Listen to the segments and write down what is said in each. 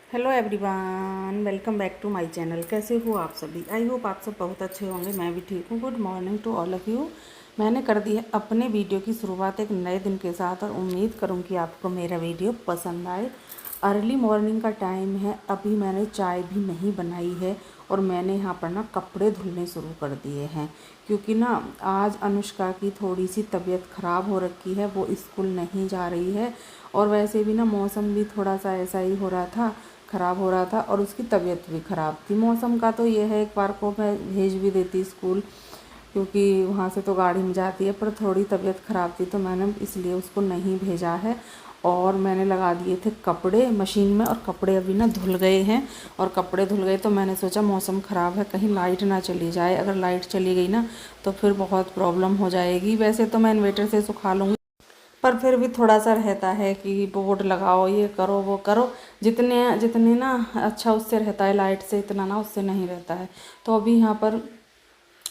Hello everyone, welcome back to my channel. कैसे हो आप सभी? आई होप आप सब बहुत अच्छे होंगे। मैं भी ठीक हूँ। Good morning to all of you. मैंने कर दी है अपने वीडियो की शुरुआत एक नए दिन के साथ और उम्मीद करूँ कि आपको मेरा वीडियो पसंद आए। अर्ली मॉर्निंग का टाइम है, अभी मैंने चाय भी नहीं बनाई है और मैंने यहाँ पर ना कपड़े धुलने शुरू कर दिए हैं, क्योंकि ना आज अनुष्का की थोड़ी सी तबीयत ख़राब हो रखी है, वो स्कूल नहीं जा रही है। और वैसे भी ना मौसम भी थोड़ा सा ऐसा ही हो रहा था, ख़राब हो रहा था और उसकी तबीयत भी ख़राब थी। मौसम का तो ये है, एक बार को मैं भेज भी देती स्कूल, क्योंकि वहाँ से तो गाड़ी में जाती है, पर थोड़ी तबीयत ख़राब थी तो मैंने इसलिए उसको नहीं भेजा है। और मैंने लगा दिए थे कपड़े मशीन में और कपड़े अभी ना धुल गए हैं। और कपड़े धुल गए तो मैंने सोचा मौसम ख़राब है, कहीं लाइट ना चली जाए। अगर लाइट चली गई ना तो फिर बहुत प्रॉब्लम हो जाएगी। वैसे तो मैं इन्वेटर से सुखा लूँगी, पर फिर भी थोड़ा सा रहता है कि बोर्ड लगाओ, ये करो वो करो। जितने जितने ना अच्छा उससे रहता है लाइट से, इतना ना उससे नहीं रहता है। तो अभी यहाँ पर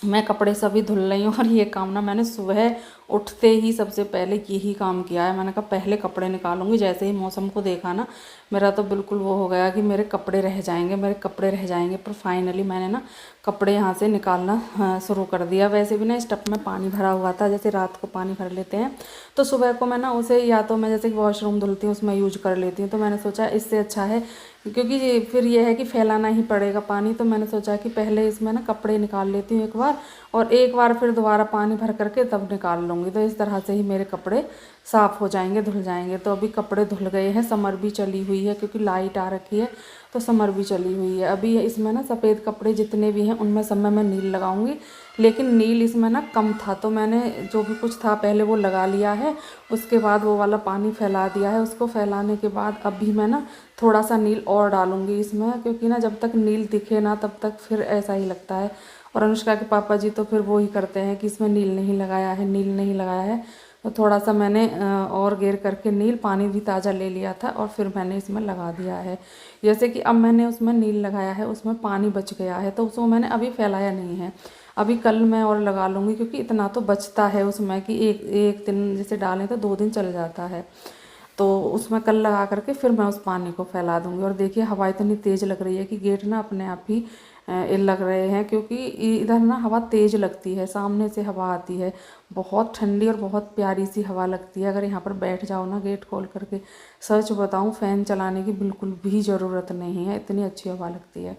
मैं कपड़े सभी धुल रही हूँ और ये काम ना मैंने सुबह उठते ही सबसे पहले यही काम किया है। मैंने कहा पहले कपड़े निकालूंगी। जैसे ही मौसम को देखा ना, मेरा तो बिल्कुल वो हो गया कि मेरे कपड़े रह जाएंगे, मेरे कपड़े रह जाएंगे। पर फाइनली मैंने ना कपड़े यहाँ से निकालना शुरू कर दिया। वैसे भी ना इस टब में पानी भरा हुआ था, जैसे रात को पानी भर लेते हैं तो सुबह को मैं ना उसे, या तो मैं जैसे वॉशरूम धुलती हूँ उसमें यूज कर लेती हूँ। तो मैंने सोचा इससे अच्छा है, क्योंकि फिर ये है कि फैलाना ही पड़ेगा पानी। तो मैंने सोचा कि पहले इसमें ना कपड़े निकाल लेती हूँ एक बार, और एक बार फिर दोबारा पानी भर करके तब निकाल लूँगी। तो इस तरह से ही मेरे कपड़े साफ़ हो जाएंगे, धुल जाएंगे। तो अभी कपड़े धुल गए हैं। समर भी चली हुई है क्योंकि लाइट आ रखी है, तो समर भी चली हुई है। अभी इसमें ना सफ़ेद कपड़े जितने भी हैं उनमें सब में मैं नील लगाऊंगी, लेकिन नील इसमें ना कम था तो मैंने जो भी कुछ था पहले वो लगा लिया है। उसके बाद वो वाला पानी फैला दिया है। उसको फैलाने के बाद अभी मैं ना थोड़ा सा नील और डालूंगी इसमें, क्योंकि ना जब तक नील दिखे ना तब तक फिर ऐसा ही लगता है। और अनुष्का के पापा जी तो फिर वो ही करते हैं कि इसमें नील नहीं लगाया है, नील नहीं लगाया है। तो थोड़ा सा मैंने और गेर करके नील, पानी भी ताज़ा ले लिया था और फिर मैंने इसमें लगा दिया है। जैसे कि अब मैंने उसमें नील लगाया है, उसमें पानी बच गया है तो उसको मैंने अभी फैलाया नहीं है। अभी कल मैं और लगा लूँगी, क्योंकि इतना तो बचता है उसमें कि एक एक दिन जैसे डालें तो 2 दिन चल जाता है। तो उसमें कल लगा करके फिर मैं उस पानी को फैला दूंगी। और देखिए हवा इतनी तेज़ लग रही है कि गेट ना अपने आप ही लग रहे हैं, क्योंकि इधर ना हवा तेज़ लगती है, सामने से हवा आती है। बहुत ठंडी और बहुत प्यारी सी हवा लगती है। अगर यहाँ पर बैठ जाओ ना गेट खोल करके, सच बताऊँ फ़ैन चलाने की बिल्कुल भी ज़रूरत नहीं है, इतनी अच्छी हवा लगती है।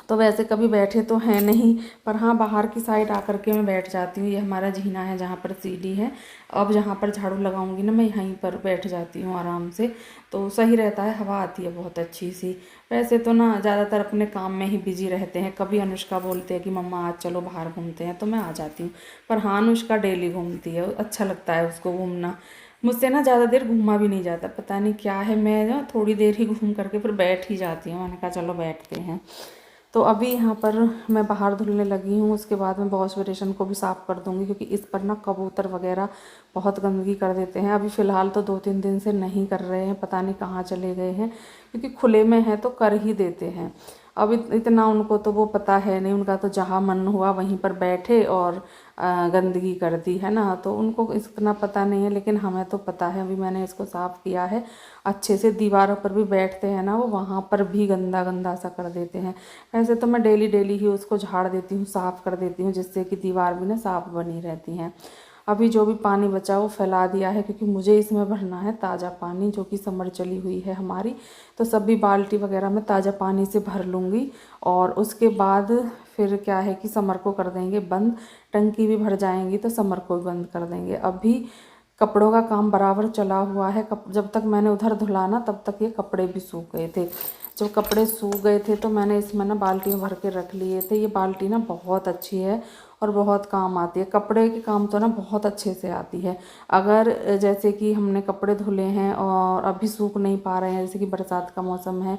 तो वैसे कभी बैठे तो हैं नहीं, पर हाँ बाहर की साइड आकर के मैं बैठ जाती हूँ। ये हमारा जीना है जहाँ पर सीढ़ी है। अब जहाँ पर झाड़ू लगाऊंगी ना मैं यहीं पर बैठ जाती हूँ आराम से, तो सही रहता है, हवा आती है बहुत अच्छी सी। वैसे तो ना ज़्यादातर अपने काम में ही बिजी रहते हैं। कभी अनुष्का बोलते हैं कि मम्मा आज चलो बाहर घूमते हैं, तो मैं आ जाती हूँ। पर हाँ अनुष्का डेली घूमती है, अच्छा लगता है उसको घूमना। मुझसे ना ज़्यादा देर घूमा भी नहीं जाता, पता नहीं क्या है, मैं ना थोड़ी देर ही घूम करके फिर बैठ ही जाती हूँ। मैंने कहा चलो बैठते हैं। तो अभी यहाँ पर मैं बाहर धुलने लगी हूँ। उसके बाद मैं वॉश बेसिन को भी साफ़ कर दूँगी, क्योंकि इस पर ना कबूतर वगैरह बहुत गंदगी कर देते हैं। अभी फ़िलहाल तो 2-3 दिन से नहीं कर रहे हैं, पता नहीं कहाँ चले गए हैं, क्योंकि खुले में है तो कर ही देते हैं। अब इतना उनको तो वो पता है नहीं, उनका तो जहाँ मन हुआ वहीं पर बैठे और गंदगी कर दी है ना, तो उनको इतना पता नहीं है। लेकिन हमें तो पता है। अभी मैंने इसको साफ़ किया है अच्छे से। दीवारों पर भी बैठते हैं ना वो, वहाँ पर भी गंदा गंदा सा कर देते हैं। वैसे तो मैं डेली डेली ही उसको झाड़ देती हूँ, साफ़ कर देती हूँ, जिससे कि दीवार भी ना साफ़ बनी रहती हैं। अभी जो भी पानी बचा वो फैला दिया है, क्योंकि मुझे इसमें भरना है ताज़ा पानी, जो कि समर चली हुई है हमारी। तो सभी बाल्टी वगैरह में ताज़ा पानी से भर लूँगी। और उसके बाद फिर क्या है कि समर को कर देंगे बंद। टंकी भी भर जाएंगी तो समर को भी बंद कर देंगे। अभी कपड़ों का काम बराबर चला हुआ है। जब तक मैंने उधर धुला ना तब तक ये कपड़े भी सूख गए थे। जब कपड़े सूख गए थे तो मैंने इसमें ना बाल्टी में भर के रख लिए थे। ये बाल्टी ना बहुत अच्छी है और बहुत काम आती है। कपड़े के काम तो ना बहुत अच्छे से आती है। अगर जैसे कि हमने कपड़े धुले हैं और अभी सूख नहीं पा रहे हैं, जैसे कि बरसात का मौसम है,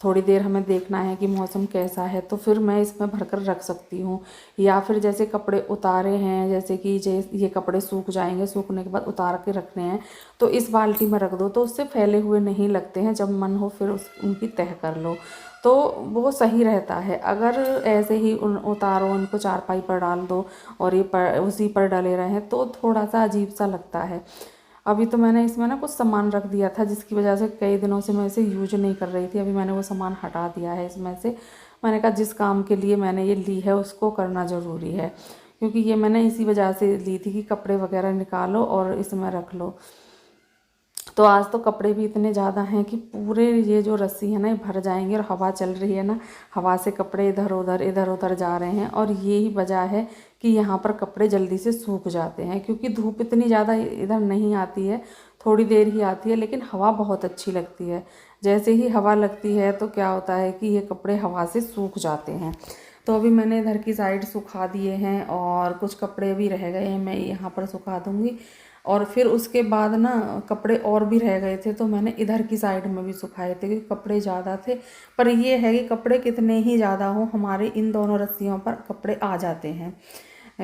थोड़ी देर हमें देखना है कि मौसम कैसा है, तो फिर मैं इसमें भरकर रख सकती हूँ। या फिर जैसे कपड़े उतारे हैं, जैसे कि ये कपड़े सूख जाएंगे, सूखने के बाद उतार के रखने हैं, तो इस बाल्टी में रख दो तो उससे फैले हुए नहीं लगते हैं। जब मन हो फिर उनकी तह कर लो, तो वो सही रहता है। अगर ऐसे ही उतारो, उनको चारपाई पर डाल दो और ये उसी पर डले रहें तो थोड़ा सा अजीब सा लगता है। अभी तो मैंने इसमें ना कुछ सामान रख दिया था जिसकी वजह से कई दिनों से मैं इसे यूज नहीं कर रही थी। अभी मैंने वो सामान हटा दिया है इसमें से। मैंने कहा जिस काम के लिए मैंने ये ली है उसको करना ज़रूरी है, क्योंकि ये मैंने इसी वजह से ली थी कि कपड़े वगैरह निकालो और इसमें रख लो। तो आज तो कपड़े भी इतने ज़्यादा हैं कि पूरे ये जो रस्सी है ना ये भर जाएंगे। और हवा चल रही है ना, हवा से कपड़े इधर उधर जा रहे हैं। और ये ही वजह है कि यहाँ पर कपड़े जल्दी से सूख जाते हैं, क्योंकि धूप इतनी ज़्यादा इधर नहीं आती है, थोड़ी देर ही आती है, लेकिन हवा बहुत अच्छी लगती है। जैसे ही हवा लगती है तो क्या होता है कि ये कपड़े हवा से सूख जाते हैं। तो अभी मैंने इधर की साइड सुखा दिए हैं और कुछ कपड़े भी रह गए हैं, मैं यहाँ पर सुखा दूँगी। और फिर उसके बाद ना कपड़े और भी रह गए थे तो मैंने इधर की साइड में भी सुखाए थे, क्योंकि कपड़े ज़्यादा थे। पर ये है कि कपड़े कितने ही ज़्यादा हो, हमारे इन दोनों रस्सियों पर कपड़े आ जाते हैं,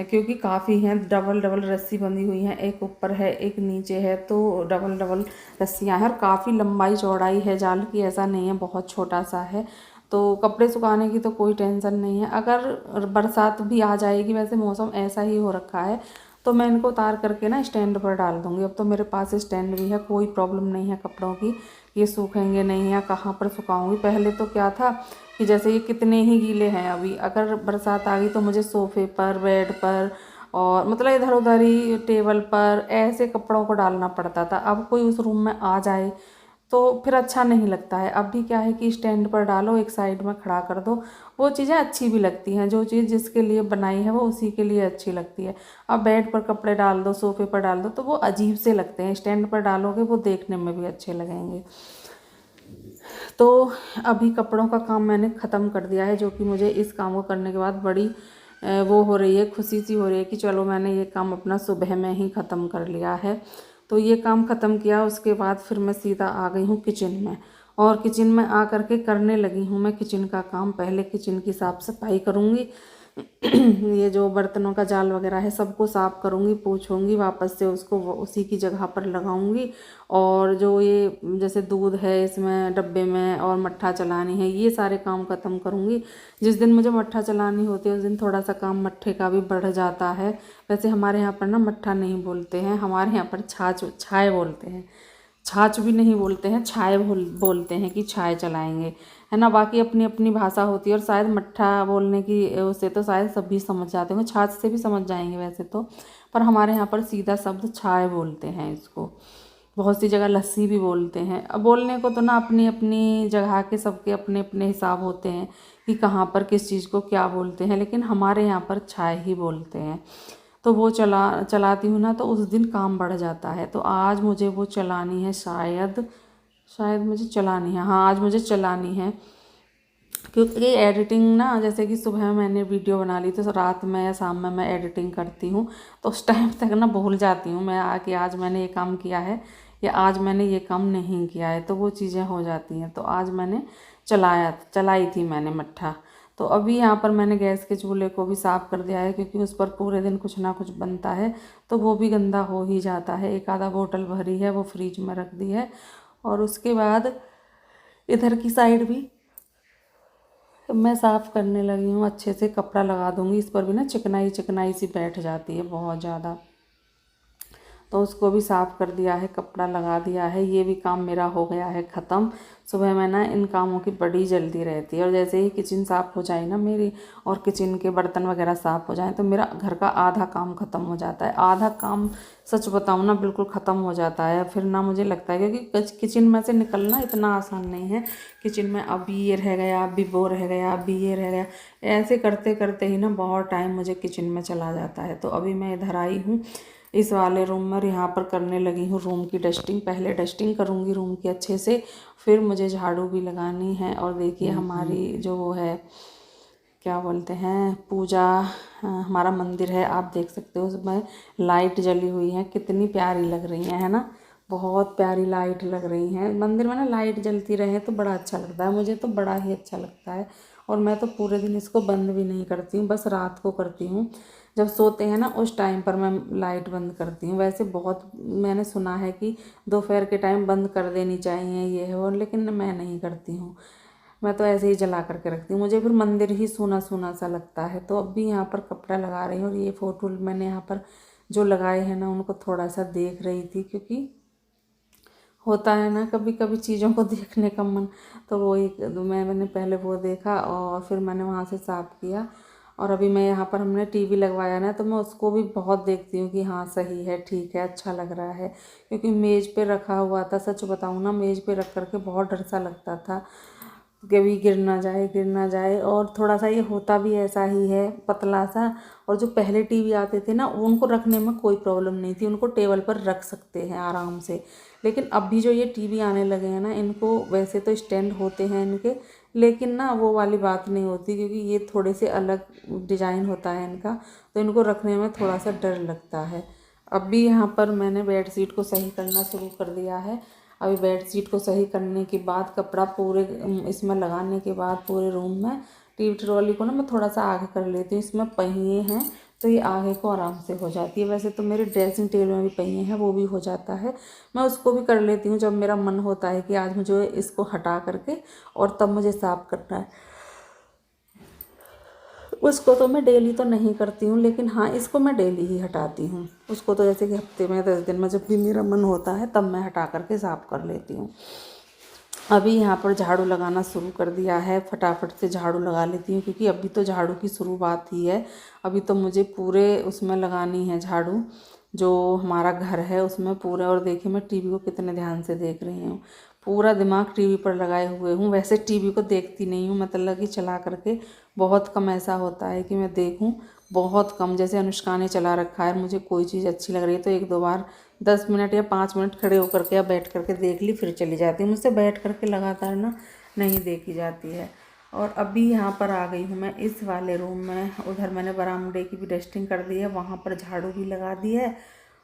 क्योंकि काफ़ी हैं। डबल डबल रस्सी बंधी हुई हैं, एक ऊपर है एक नीचे है, तो डबल डबल रस्सियाँ हैं। और काफ़ी लंबाई चौड़ाई है जाल की, ऐसा नहीं है बहुत छोटा सा है। तो कपड़े सुखाने की तो कोई टेंशन नहीं है। अगर बरसात भी आ जाएगी, वैसे मौसम ऐसा ही हो रखा है, तो मैं इनको उतार करके ना स्टैंड पर डाल दूँगी। अब तो मेरे पास स्टैंड भी है, कोई प्रॉब्लम नहीं है कपड़ों की, ये सूखेंगे नहीं या कहाँ पर सुखाऊंगी। पहले तो क्या था कि जैसे ये कितने ही गीले हैं, अभी अगर बरसात आ गई तो मुझे सोफ़े पर, बेड पर और मतलब इधर उधर ही टेबल पर ऐसे कपड़ों को डालना पड़ता था। अब कोई उस रूम में आ जाए तो फिर अच्छा नहीं लगता है। अब भी क्या है कि स्टैंड पर डालो, एक साइड में खड़ा कर दो, वो चीज़ें अच्छी भी लगती हैं। जो चीज़ जिसके लिए बनाई है वो उसी के लिए अच्छी लगती है। अब बेड पर कपड़े डाल दो, सोफ़े पर डाल दो तो वो अजीब से लगते हैं, स्टैंड पर डालोगे वो देखने में भी अच्छे लगेंगे। तो अभी कपड़ों का काम मैंने ख़त्म कर दिया है, जो कि मुझे इस काम को करने के बाद बड़ी वो हो रही है, खुशी सी हो रही है कि चलो मैंने ये काम अपना सुबह में ही ख़त्म कर लिया है। तो ये काम ख़त्म किया, उसके बाद फिर मैं सीधा आ गई हूँ किचन में। और किचन में आ करके करने लगी हूँ मैं किचन का काम। पहले किचन की साफ़ सफाई करूँगी, ये जो बर्तनों का जाल वगैरह है सबको साफ़ करूँगी, पोंछूँगी, वापस से उसको उसी की जगह पर लगाऊँगी। और जो ये जैसे दूध है इसमें डब्बे में और मट्ठा चलानी है, ये सारे काम ख़त्म करूँगी। जिस दिन मुझे मट्ठा चलानी होती है उस दिन थोड़ा सा काम मट्ठे का भी बढ़ जाता है। वैसे हमारे यहाँ पर ना मट्ठा नहीं बोलते हैं, हमारे यहाँ पर छाछ बोलते हैं। छाछ भी नहीं बोलते हैं, छाय बोलते हैं कि छाय चलाएंगे, है ना। बाकी अपनी अपनी भाषा होती है। और शायद मट्ठा बोलने की उससे तो शायद सभी समझ जाते होंगे, छाछ से भी समझ जाएंगे वैसे तो। पर हमारे यहाँ पर सीधा शब्द छाय बोलते हैं इसको। बहुत सी जगह लस्सी भी बोलते हैं। अब बोलने को तो ना अपनी अपनी जगह के सबके अपने अपने हिसाब होते हैं कि कहाँ पर किस चीज़ को क्या बोलते हैं, लेकिन हमारे यहाँ पर छाय ही बोलते हैं। तो वो चलाती हूँ ना तो उस दिन काम बढ़ जाता है। तो आज मुझे वो चलानी है, शायद शायद मुझे चलानी है, हाँ आज मुझे चलानी है। क्योंकि एडिटिंग ना, जैसे कि सुबह मैंने वीडियो बना ली तो रात में या शाम में मैं एडिटिंग करती हूँ, तो उस टाइम तक ना भूल जाती हूँ मैं कि आज मैंने ये काम किया है या आज मैंने ये काम नहीं किया है, तो वो चीज़ें हो जाती हैं। तो आज मैंने चलाई थी मैंने मट्ठा। तो अभी यहाँ पर मैंने गैस के चूल्हे को भी साफ़ कर दिया है, क्योंकि उस पर पूरे दिन कुछ ना कुछ बनता है तो वो भी गंदा हो ही जाता है। एक आधा बोतल भरी है वो फ्रिज में रख दी है। और उसके बाद इधर की साइड भी मैं साफ़ करने लगी हूँ, अच्छे से कपड़ा लगा दूँगी। इस पर भी ना चिकनाई चिकनाई सी बैठ जाती है बहुत ज़्यादा, तो उसको भी साफ़ कर दिया है, कपड़ा लगा दिया है। ये भी काम मेरा हो गया है ख़त्म। सुबह में ना इन कामों की बड़ी जल्दी रहती है। और जैसे ही किचन साफ़ हो जाए ना मेरी, और किचन के बर्तन वगैरह साफ़ हो जाए, तो मेरा घर का आधा काम ख़त्म हो जाता है। आधा काम सच बताऊँ ना बिल्कुल ख़त्म हो जाता है। फिर ना मुझे लगता है, क्योंकि किचन में से निकलना इतना आसान नहीं है। किचन में अभी ये रह गया, अभी वो रह गया, अभी ये रह गया, ऐसे करते करते ही ना बहुत टाइम मुझे किचन में चला जाता है। तो अभी मैं इधर आई हूँ इस वाले रूम में, यहाँ पर करने लगी हूँ रूम की डस्टिंग। पहले डस्टिंग करूँगी रूम की अच्छे से, फिर मुझे झाड़ू भी लगानी है। और देखिए हमारी जो वो है, क्या बोलते हैं, पूजा, हमारा मंदिर है, आप देख सकते हो उसमें लाइट जली हुई है, कितनी प्यारी लग रही है ना। बहुत प्यारी लाइट लग रही हैं। मंदिर में ना लाइट जलती रहे तो बड़ा अच्छा लगता है, मुझे तो बड़ा ही अच्छा लगता है। और मैं तो पूरे दिन इसको बंद भी नहीं करती हूँ, बस रात को करती हूँ। जब सोते हैं ना उस टाइम पर मैं लाइट बंद करती हूँ। वैसे बहुत मैंने सुना है कि दोपहर के टाइम बंद कर देनी चाहिए ये है वो, लेकिन मैं नहीं करती हूँ, मैं तो ऐसे ही जला करके रखती हूँ। मुझे फिर मंदिर ही सूना सूना सा लगता है। तो अब भी यहाँ पर कपड़ा लगा रही हूँ। और ये फ़ोटो मैंने यहाँ पर जो लगाए हैं ना उनको थोड़ा सा देख रही थी, क्योंकि होता है ना कभी कभी चीज़ों को देखने का मन। तो मैंने पहले वो देखा और फिर मैंने वहाँ से साफ़ किया। और अभी मैं यहाँ पर हमने टीवी लगवाया ना, तो मैं उसको भी बहुत देखती हूँ कि हाँ सही है, ठीक है, अच्छा लग रहा है। क्योंकि मेज़ पे रखा हुआ था, सच बताऊँ ना मेज़ पे रख करके बहुत डर सा लगता था, कभी गिर ना जाए। और थोड़ा सा ये होता भी ऐसा ही है, पतला सा। और जो पहले टीवी आते थे ना उनको रखने में कोई प्रॉब्लम नहीं थी, उनको टेबल पर रख सकते हैं आराम से। लेकिन अभी जो ये टीवी आने लगे हैं ना, इनको वैसे तो स्टैंड होते हैं इनके, लेकिन ना वो वाली बात नहीं होती, क्योंकि ये थोड़े से अलग डिज़ाइन होता है इनका, तो इनको रखने में थोड़ा सा डर लगता है। अभी यहाँ पर मैंने बेड शीट को सही करना शुरू कर दिया है। अभी बेड शीट को सही करने के बाद, कपड़ा पूरे इसमें लगाने के बाद पूरे रूम में, टीवी ट्रॉली को ना मैं थोड़ा सा आगे कर लेती हूँ। इसमें पहिए हैं तो ये आगे को आराम से हो जाती है। वैसे तो मेरे ड्रेसिंग टेबल में भी पहिए हैं, वो भी हो जाता है। मैं उसको भी कर लेती हूँ जब मेरा मन होता है कि आज मुझे इसको हटा करके और तब मुझे साफ़ करना है। उसको तो मैं डेली तो नहीं करती हूँ, लेकिन हाँ इसको मैं डेली ही हटाती हूँ। उसको तो जैसे कि हफ्ते में 10 दिन में जब भी मेरा मन होता है तब मैं हटा करके साफ़ कर लेती हूँ। अभी यहाँ पर झाड़ू लगाना शुरू कर दिया है, फटाफट से झाड़ू लगा लेती हूँ, क्योंकि अभी तो झाड़ू की शुरुआत ही है। अभी तो मुझे पूरे उसमें लगानी है झाड़ू, जो हमारा घर है उसमें पूरे। और देखिए मैं टीवी को कितने ध्यान से देख रही हूँ, पूरा दिमाग टीवी पर लगाए हुए हूँ। वैसे टीवी को देखती नहीं हूँ, मतलब कि चला करके बहुत कम ऐसा होता है कि मैं देखूँ, बहुत कम। जैसे अनुष्का ने चला रखा है, मुझे कोई चीज़ अच्छी लग रही है तो 1-2 बार 10 मिनट या 5 मिनट खड़े होकर के या बैठ करके देख ली, फिर चली जाती हूँ। मुझसे बैठ करके लगातार ना नहीं देखी जाती है। और अभी यहाँ पर आ गई हूँ मैं इस वाले रूम में। उधर मैंने बरामदे की भी डस्टिंग कर दी है, वहाँ पर झाड़ू भी लगा दी है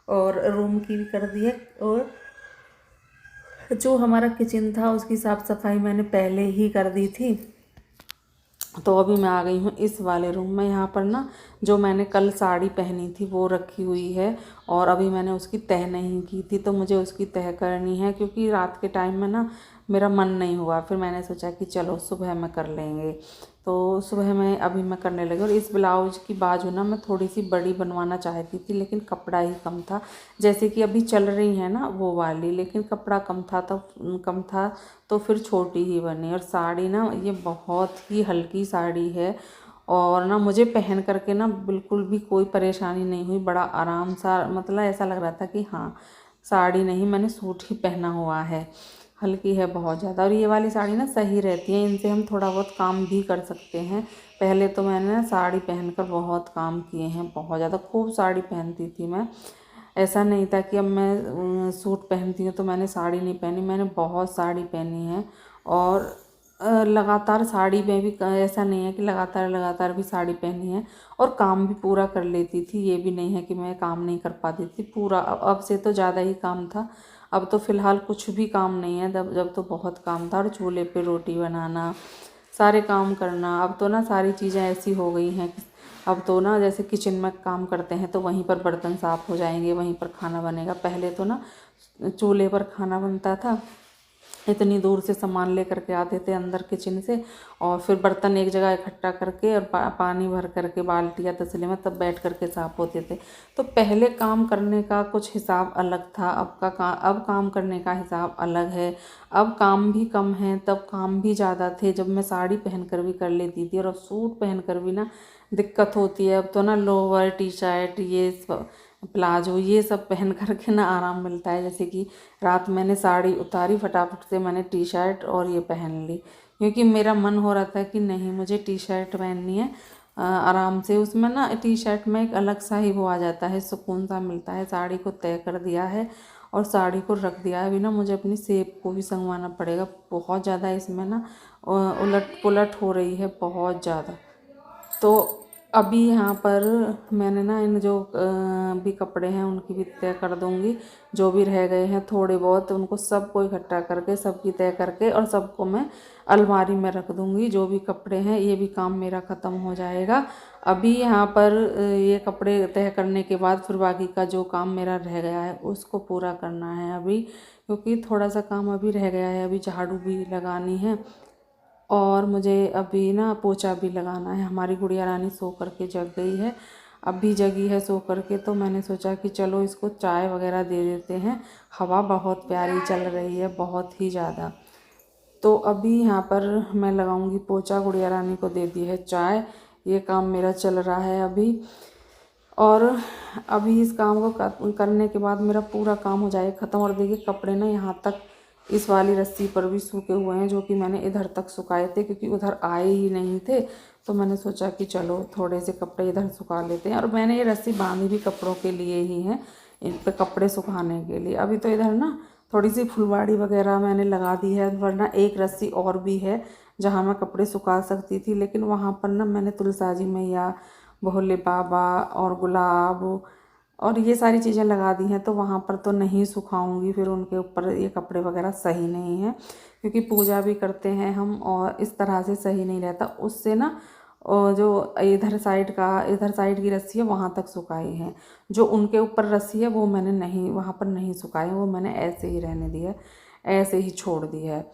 और रूम की भी कर दी है। और जो हमारा किचन था उसकी साफ़ सफाई मैंने पहले ही कर दी थी। तो अभी मैं आ गई हूँ इस वाले रूम में। यहाँ पर ना जो मैंने कल साड़ी पहनी थी वो रखी हुई है, और अभी मैंने उसकी तह नहीं की थी, तो मुझे उसकी तह करनी है, क्योंकि रात के टाइम में ना मेरा मन नहीं हुआ। फिर मैंने सोचा कि चलो सुबह में कर लेंगे, तो सुबह में अभी मैं करने लगी। और इस ब्लाउज की बाजू ना मैं थोड़ी सी बड़ी बनवाना चाहती थी, लेकिन कपड़ा ही कम था। जैसे कि अभी चल रही है ना वो वाली, लेकिन कपड़ा कम था तो फिर छोटी ही बनी। और साड़ी ना ये बहुत ही हल्की साड़ी है, और ना मुझे पहन करके ना बिल्कुल भी कोई परेशानी नहीं हुई। बड़ा आराम सा, मतलब ऐसा लग रहा था कि हाँ साड़ी नहीं, मैंने सूट ही पहना हुआ है। हल्की है बहुत ज़्यादा, और ये वाली साड़ी ना सही रहती है, इनसे हम थोड़ा बहुत काम भी कर सकते हैं। पहले तो मैंने ना साड़ी पहनकर बहुत काम किए हैं, बहुत ज़्यादा, खूब साड़ी पहनती थी मैं। ऐसा नहीं था कि अब मैं सूट पहनती हूँ तो मैंने साड़ी नहीं पहनी, मैंने बहुत साड़ी पहनी है। और लगातार साड़ी में भी ऐसा नहीं है कि लगातार भी साड़ी पहनी है। और काम भी पूरा कर लेती थी, ये भी नहीं है कि मैं काम नहीं कर पाती थी पूरा। अब से तो ज़्यादा ही काम था, अब तो फ़िलहाल कुछ भी काम नहीं है, जब तो बहुत काम था। और चूल्हे पे रोटी बनाना, सारे काम करना। अब तो ना सारी चीज़ें ऐसी हो गई हैं, अब तो ना जैसे किचन में काम करते हैं तो वहीं पर बर्तन साफ़ हो जाएंगे, वहीं पर खाना बनेगा। पहले तो ना चूल्हे पर खाना बनता था, इतनी दूर से सामान लेकर के आते थे अंदर किचन से, और फिर बर्तन एक जगह इकट्ठा करके और पानी भर करके बाल्टी या तसले में तब बैठ करके साफ़ होते थे। तो पहले काम करने का कुछ हिसाब अलग था, अब काम करने का हिसाब अलग है। अब काम भी कम है, तब काम भी ज़्यादा थे, जब मैं साड़ी पहन कर भी कर लेती थी। और अब सूट पहन कर भी ना दिक्कत होती है। अब तो ना लोअर टी शर्ट, ये प्लाजो, ये सब पहन करके ना आराम मिलता है। जैसे कि रात मैंने साड़ी उतारी, फटाफट से मैंने टी शर्ट और ये पहन ली, क्योंकि मेरा मन हो रहा था कि नहीं मुझे टी शर्ट पहननी है आराम से। उसमें ना टी शर्ट में एक अलग सा ही वो आ जाता है, सुकून सा मिलता है। साड़ी को तय कर दिया है और साड़ी को रख दिया है। अभी ना मुझे अपनी सेब को भी संगवाना पड़ेगा, बहुत ज़्यादा इसमें ना उलट पुलट हो रही है, बहुत ज़्यादा। तो अभी यहाँ पर मैंने ना इन जो भी कपड़े हैं उनकी भी तय कर दूँगी। जो भी रह गए हैं थोड़े बहुत, उनको सबको इकट्ठा करके सबकी तय करके और सबको मैं अलमारी में रख दूँगी। जो भी कपड़े हैं ये भी काम मेरा ख़त्म हो जाएगा। अभी यहाँ पर ये कपड़े तय करने के बाद फिर बाकी का जो काम मेरा रह गया है उसको पूरा करना है अभी, क्योंकि थोड़ा सा काम अभी रह गया है। अभी झाड़ू भी लगानी है और मुझे अभी ना पोछा भी लगाना है। हमारी गुड़िया रानी सो करके जग गई है, अभी जगी है सो करके, तो मैंने सोचा कि चलो इसको चाय वगैरह दे देते हैं। हवा बहुत प्यारी चल रही है, बहुत ही ज़्यादा। तो अभी यहाँ पर मैं लगाऊंगी पोछा, गुड़िया रानी को दे दी है चाय। ये काम मेरा चल रहा है अभी। और अभी इस काम को करने के बाद मेरा पूरा काम हो जाएगा ख़त्म। और देखिए कपड़े ना यहाँ तक इस वाली रस्सी पर भी सूखे हुए हैं, जो कि मैंने इधर तक सुखाए थे, क्योंकि उधर आए ही नहीं थे। तो मैंने सोचा कि चलो थोड़े से कपड़े इधर सुखा लेते हैं। और मैंने ये रस्सी बांधी भी कपड़ों के लिए ही है, इन पे कपड़े सुखाने के लिए। अभी तो इधर ना थोड़ी सी फुलवाड़ी वगैरह मैंने लगा दी है, वरना एक रस्सी और भी है जहाँ मैं कपड़े सुखा सकती थी। लेकिन वहाँ पर ना मैंने तुलसाजी मैया, भोले बाबा और गुलाब और ये सारी चीज़ें लगा दी हैं, तो वहाँ पर तो नहीं सुखाऊंगी। फिर उनके ऊपर ये कपड़े वगैरह सही नहीं है, क्योंकि पूजा भी करते हैं हम, और इस तरह से सही नहीं रहता। उससे ना जो इधर साइड की रस्सी है वहाँ तक सुखाई है। जो उनके ऊपर रस्सी है वो मैंने नहीं, वहाँ पर नहीं सुखाई है, वो मैंने ऐसे ही रहने दिया है, ऐसे ही छोड़ दिया है।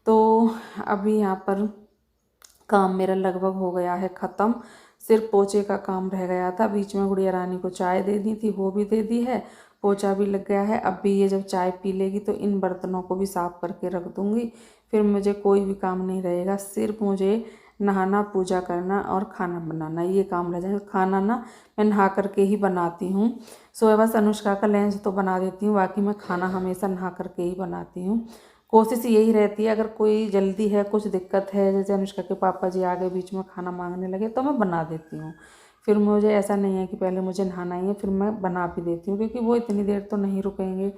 तो अभी यहाँ पर काम मेरा लगभग हो गया है ख़त्म। सिर्फ पोछे का काम रह गया था। बीच में गुड़िया रानी को चाय देनी थी, वो भी दे दी है। पोछा भी लग गया है। अब भी ये जब चाय पी लेगी तो इन बर्तनों को भी साफ़ करके रख दूँगी। फिर मुझे कोई भी काम नहीं रहेगा, सिर्फ मुझे नहाना, पूजा करना और खाना बनाना, ये काम रह जाएगा। खाना ना मैं नहा करके ही बनाती हूँ। सो बस अनुष्का का लंच तो बना देती हूँ, बाकी मैं खाना हमेशा नहा करके ही बनाती हूँ। कोशिश यही रहती है, अगर कोई जल्दी है, कुछ दिक्कत है, जैसे अनुष्का के पापा जी आ गए बीच में खाना मांगने लगे, तो मैं बना देती हूँ। फिर मुझे ऐसा नहीं है कि पहले मुझे नहाना ही है, फिर मैं बना भी देती हूँ, क्योंकि वो इतनी देर तो नहीं रुकेंगे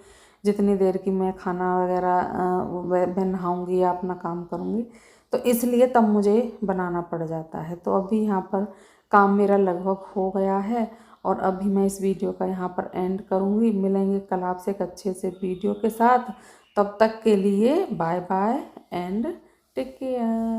जितनी देर की मैं खाना वगैरह मैं नहाऊँगी या अपना काम करूँगी। तो इसलिए तब मुझे बनाना पड़ जाता है। तो अभी यहाँ पर काम मेरा लगभग हो गया है, और अभी मैं इस वीडियो का यहाँ पर एंड करूँगी। मिलेंगे कल आपसे एक अच्छे से वीडियो के साथ। तब तक के लिए bye bye and take care.